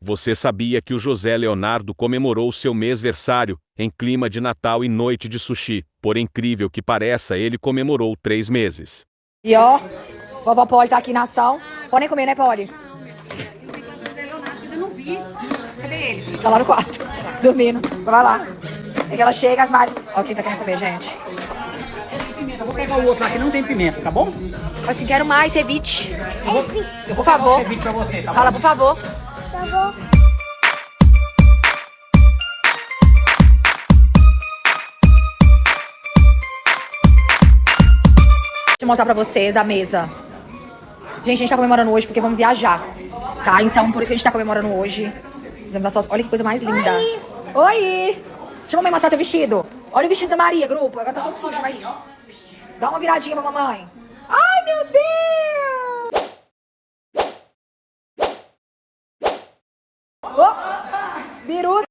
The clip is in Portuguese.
Você sabia que o José Leonardo comemorou seu mêsversário em clima de Natal e noite de sushi? Por incrível que pareça, ele comemorou 3 meses. E ó, vovó Polly tá aqui na ação. Podem comer, né, Polly? Ainda não vi. Cadê ele? Tá lá no quarto, dormindo. Vai lá. É que ela chega, as Mari... Ó quem tá querendo comer, gente. Eu vou pegar o outro lá que não tem pimenta, tá bom? Assim, quero mais, ceviche. Eu vou Por favor. pegar o ceviche pra você, tá bom? Fala, por favor. Tá bom. Deixa eu mostrar pra vocês a mesa. Gente, a gente tá comemorando hoje porque vamos viajar, tá? Então, por isso que a gente tá comemorando hoje. Fizemos as fotos. Olha que coisa mais linda. Oi! Deixa a mamãe mostrar seu vestido. Olha o vestido da Maria, grupo. Agora tá todo sujo, mas... Dá uma viradinha pra mamãe. Ai, meu Deus! Oh, biruta!